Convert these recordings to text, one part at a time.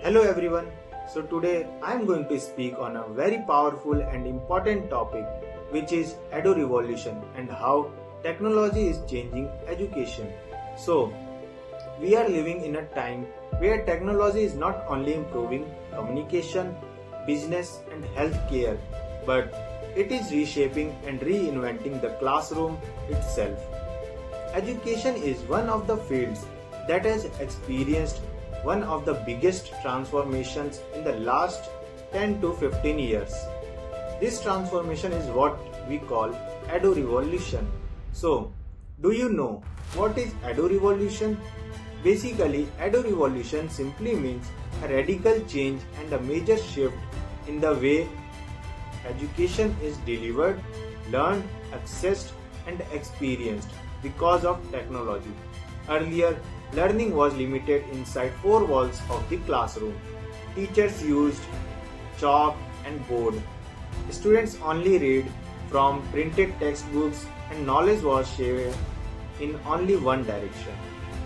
Hello everyone. So today I am going to speak on a very powerful and important topic, which is Edu-revolition and how technology is changing education. So we are living in a time where technology is not only improving communication, business and healthcare, but it is reshaping and reinventing the classroom itself. Education is one of the fields that has experienced one of the biggest transformations in the last 10 to 15 years. This transformation is what we call Edu-revolition. So, do you know what is Edu-revolition? Basically, Edu-revolition simply means a radical change and a major shift in the way education is delivered, learned, accessed and experienced because of technology. Earlier, learning was limited inside four walls of the classroom. Teachers used chalk and board. Students only read from printed textbooks and knowledge was shared in only one direction.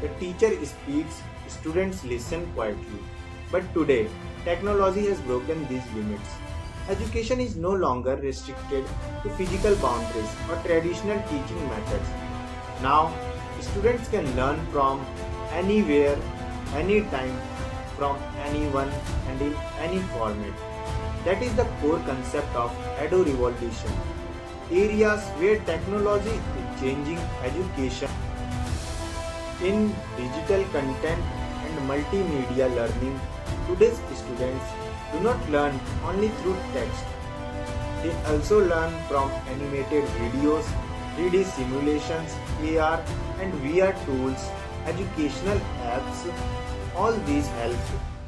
The teacher speaks, students listen quietly. But today, technology has broken these limits. Education is no longer restricted to physical boundaries or traditional teaching methods. Now, students can learn from anywhere, anytime, from anyone and in any format. That is the core concept of Edu-revolition. Areas where technology is changing education. In digital content and multimedia learning, today's students do not learn only through text. They also learn from animated videos, 3D simulations, AR and VR tools, educational apps. All these help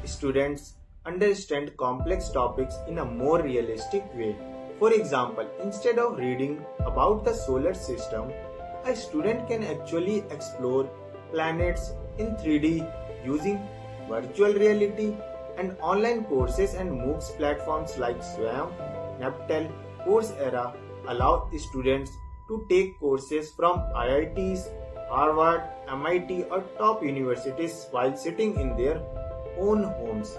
students understand complex topics in a more realistic way. For example, instead of reading about the solar system, a student can actually explore planets in 3D using virtual reality, and online courses and MOOCs platforms like Swam, Naptel, Coursera allow students to take courses from IITs, Harvard, MIT or top universities while sitting in their own homes.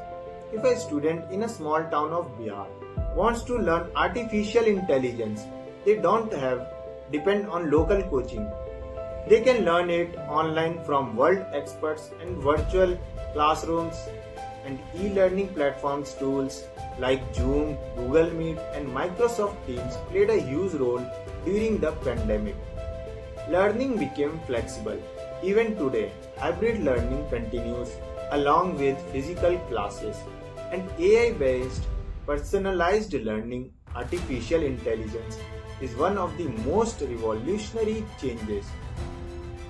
If a student in a small town of Bihar wants to learn artificial intelligence, they don't have depend on local coaching. They can learn it online from world experts and virtual classrooms and e-learning platforms. Tools like Zoom, Google Meet and Microsoft Teams played a huge role during the pandemic. Learning became flexible. Even today, hybrid learning continues along with physical classes and AI-based personalized learning. Artificial intelligence is one of the most revolutionary changes.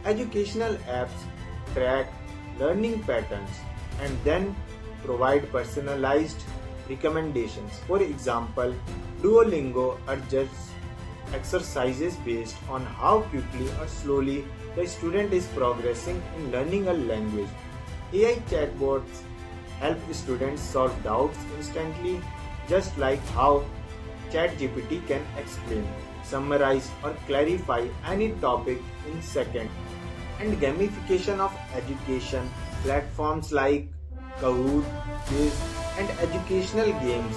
Educational apps track learning patterns and then provide personalized recommendations. For example, Duolingo adjusts exercises based on how quickly or slowly the student is progressing in learning a language. AI chatbots help students solve doubts instantly, just like how ChatGPT can explain, summarize or clarify any topic in seconds. And gamification of education, platforms like Kahoot, quiz and educational games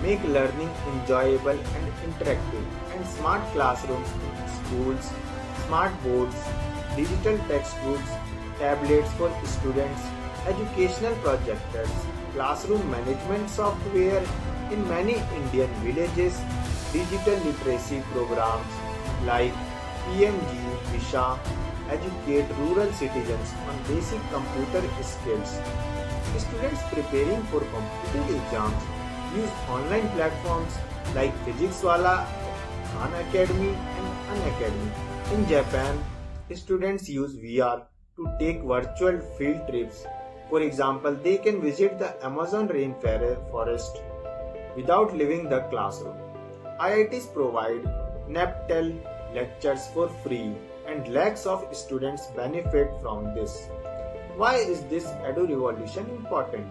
make learning enjoyable and interactive. And smart classrooms in schools, smart boards, digital textbooks, tablets for students, educational projectors, classroom management software in many Indian villages, digital literacy programs like PMG, Visha educate rural citizens on basic computer skills. Students preparing for competitive exams use online platforms like Physicswala, Khan Academy and Unacademy. In Japan, students use VR to take virtual field trips. For example, they can visit the Amazon rainforest without leaving the classroom. IITs provide Naptel lectures for free and lakhs of students benefit from this. Why is this Edu-revolition important?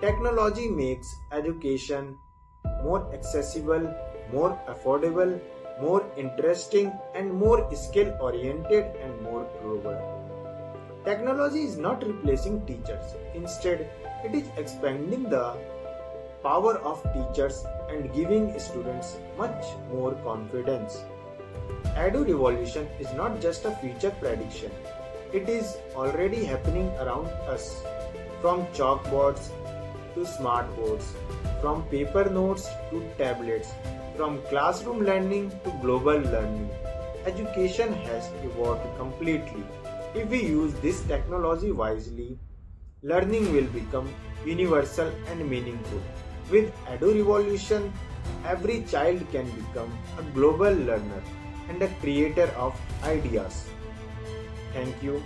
Technology makes education more accessible, more affordable, more interesting and more skill oriented and more global. Technology is not replacing teachers. Instead, It is expanding the power of teachers and giving students much more confidence. Edu-revolution is not just a future prediction, it is already happening around us. From chalkboards to smart boards, from paper notes to tablets, from classroom learning to global learning. Education has evolved completely. If we use this technology wisely, learning will become universal and meaningful. With Edu-revolution, every child can become a global learner and a creator of ideas. Thank you.